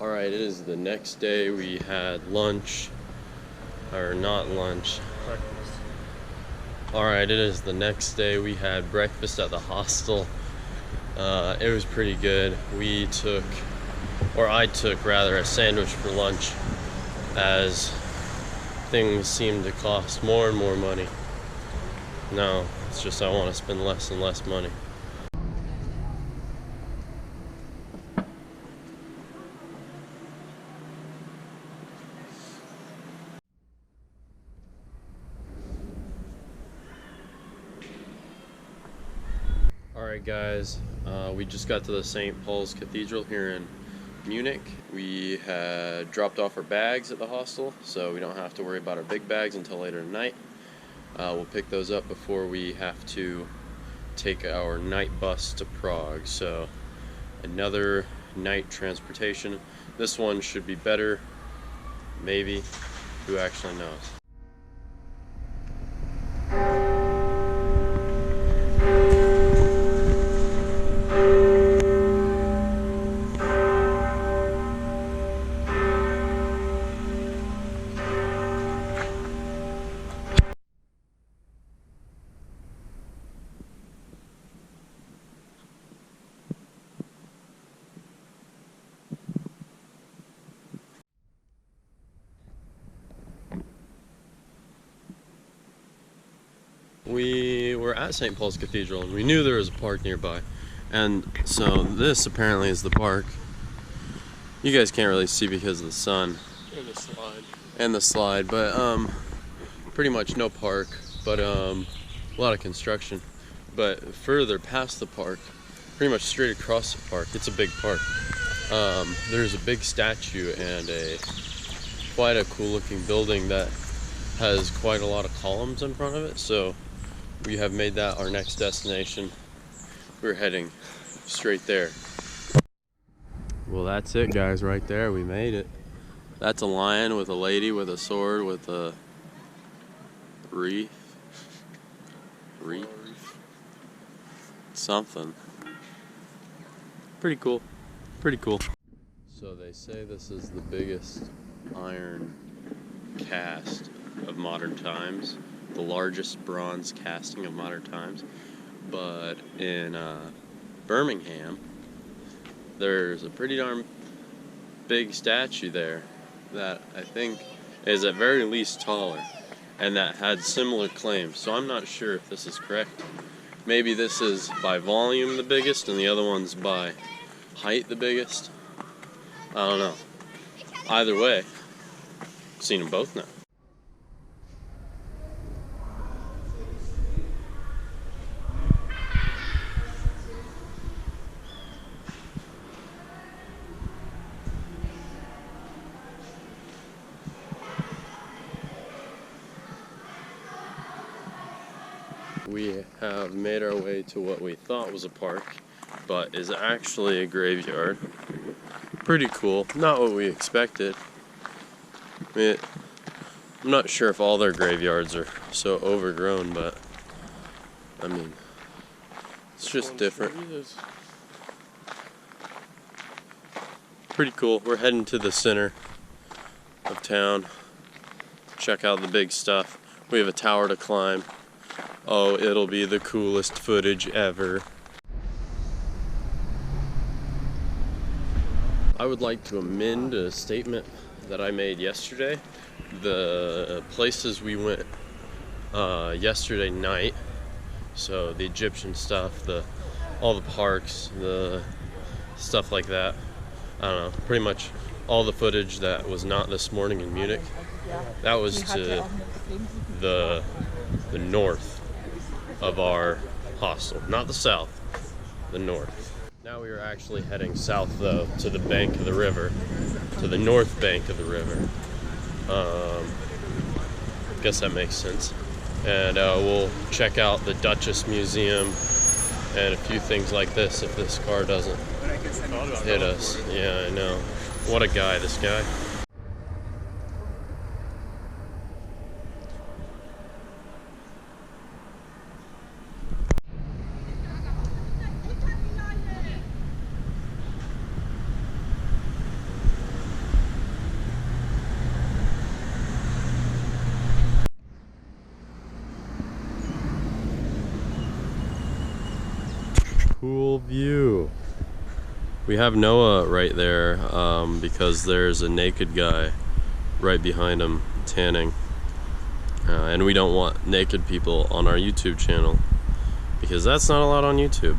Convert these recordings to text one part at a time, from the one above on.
Alright, it is the next day. We had lunch, or not lunch. Breakfast. Alright, it is the next day. We had breakfast at the hostel. It was pretty good. I took rather, a sandwich for lunch, as things seem to cost more and more money. No, it's just I want to spend less and less money. Alright guys, we just got to the St. Paul's Cathedral here in Munich. We had dropped off our bags at the hostel, so we don't have to worry about our big bags until later tonight. We'll pick those up before we have to take our night bus to Prague. So another night transportation. This one should be better, maybe. Who actually knows? We were at St. Paul's Cathedral and we knew there was a park nearby, and so this apparently is the park. You guys can't really see because of the sun and the slide, but pretty much no park, but a lot of construction. But further past the park, pretty much straight across the park, it's a big park. There's a big statue and quite a cool looking building that has quite a lot of columns in front of it, so we have made that our next destination. We're heading straight there. Well, that's it guys, right there, we made it. That's a lion with a lady with a sword with a wreath? Something. Pretty cool. Pretty cool. So they say this is the biggest iron cast of modern times, the largest bronze casting of modern times. But in Birmingham, there's a pretty darn big statue there that I think is at very least taller and that had similar claims. So I'm not sure if this is correct. Maybe this is by volume the biggest and the other one's by height the biggest. I don't know. Either way, I've seen them both now. We have made our way to what we thought was a park, but is actually a graveyard. Pretty cool. Not what we expected. I'm not sure if all their graveyards are so overgrown, but I mean, it's just different. Pretty cool. We're heading to the center of town. Check out the big stuff. We have a tower to climb. Oh, it'll be the coolest footage ever. I would like to amend a statement that I made yesterday. The places we went yesterday night, so the Egyptian stuff, all the parks, the stuff like that, I don't know, pretty much all the footage that was not this morning in Munich, that was to the north of our hostel, not the south, the north. Now we are actually heading south though, to the bank of the river, to the north bank of the river. Guess that makes sense. And we'll check out the Duchess Museum and a few things like this if this car doesn't hit us. Yeah, I know. What a guy, this guy. cool view. We have Noah right there because there's a naked guy right behind him tanning. And we don't want naked people on our YouTube channel because that's not allowed on YouTube.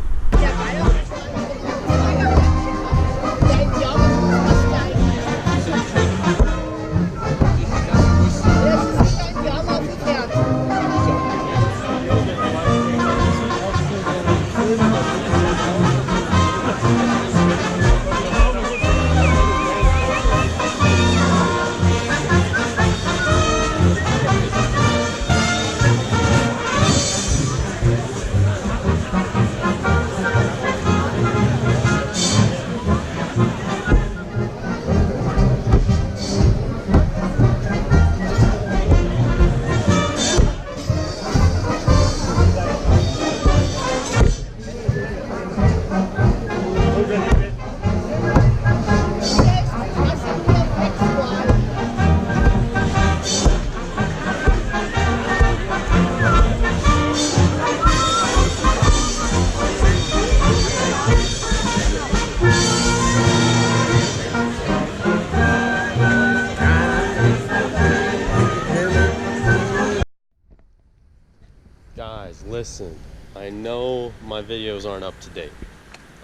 Guys, listen, I know my videos aren't up to date.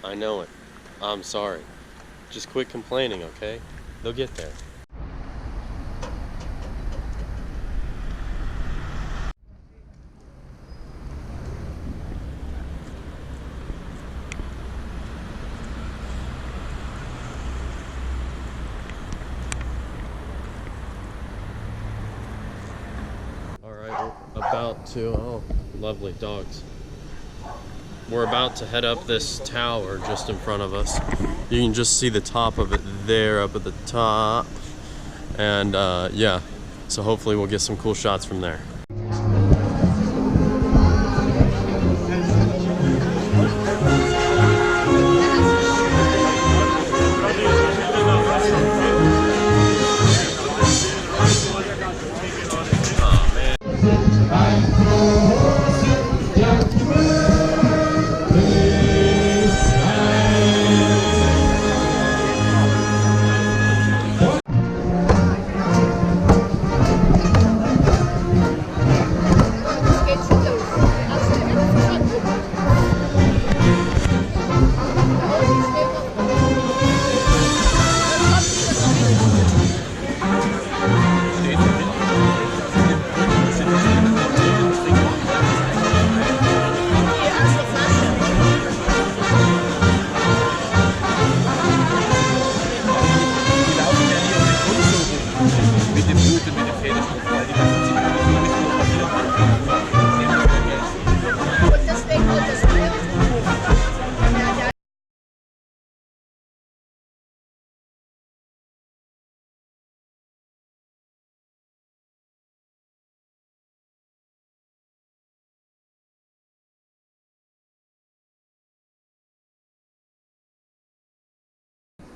I know it. I'm sorry. Just quit complaining, okay? They'll get there. Alright, we're about to, oh, lovely dogs. We're about to head up this tower just in front of us. You can just see the top of it there up at the top. And yeah, so hopefully we'll get some cool shots from there.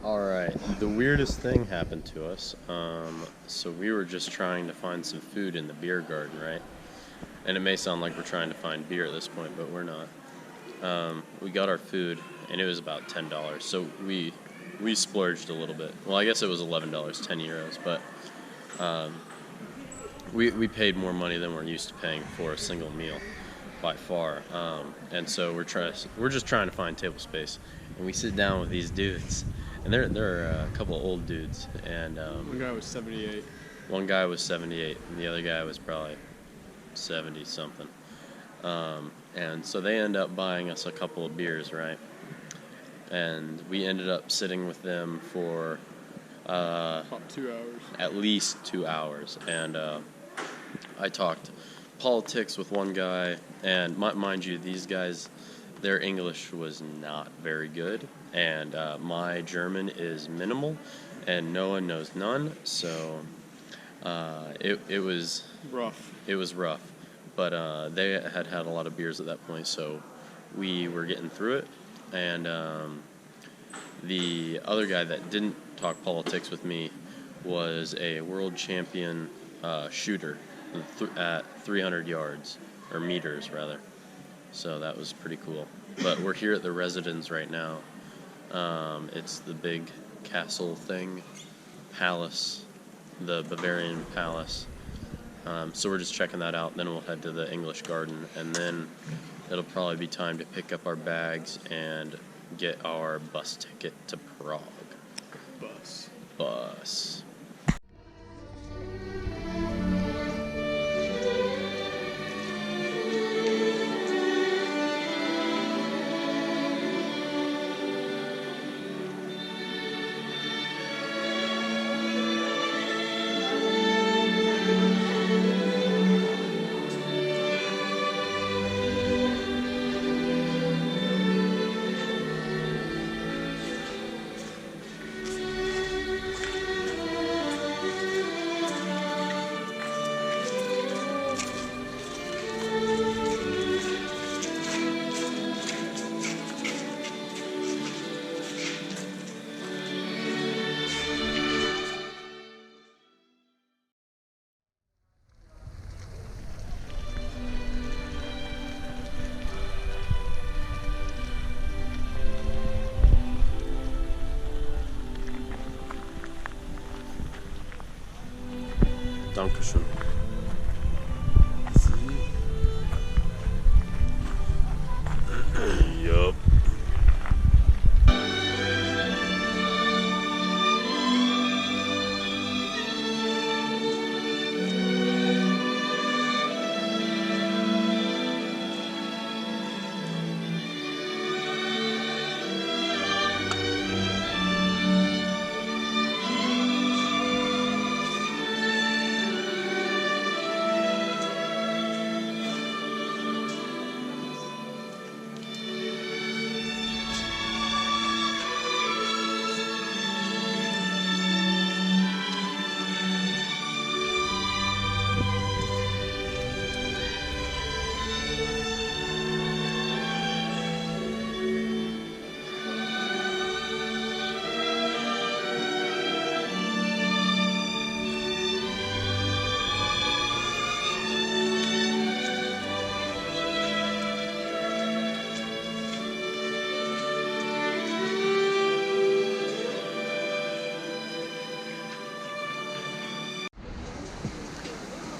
Alright, the weirdest thing happened to us. So we were just trying to find some food in the beer garden, right? And it may sound like we're trying to find beer at this point, but we're not. We got our food, and it was about $10. So we splurged a little bit. Well, I guess it was $11, 10 euros, but we paid more money than we're used to paying for a single meal, by far. And so we're just trying to find table space, and we sit down with these dudes. And they're a couple of old dudes, and one guy was 78. One guy was 78, and the other guy was probably 70 something. And so they end up buying us a couple of beers, right? And we ended up sitting with them for About 2 hours. at least 2 hours, and I talked politics with one guy, and mind you, these guys, their English was not very good, and my German is minimal, and Noah knows none, so it was Rough. It was rough, but they had a lot of beers at that point, so we were getting through it, and the other guy that didn't talk politics with me was a world champion shooter at 300 yards, or meters rather, so that was pretty cool. But we're here at the residence right now. It's the big castle thing, palace, the Bavarian palace. So we're just checking that out. Then we'll head to the English Garden, and then it'll probably be time to pick up our bags and get our bus ticket to Prague. Bus. Dankeschön. Yup.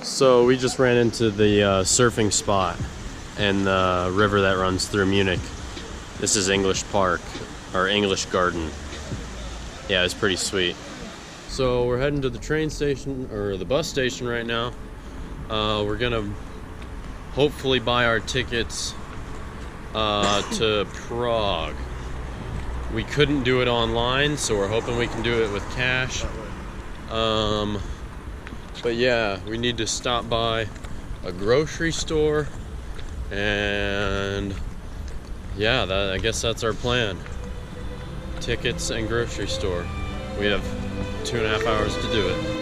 So we just ran into the surfing spot and the river that runs through Munich. This is English Park, or English Garden. Yeah, it's pretty sweet. So we're heading to the train station, or the bus station right now. We're gonna hopefully buy our tickets to Prague. We couldn't do it online, so we're hoping we can do it with cash. But yeah, we need to stop by a grocery store, and yeah, I guess that's our plan. Tickets and grocery store. We have 2.5 hours to do it.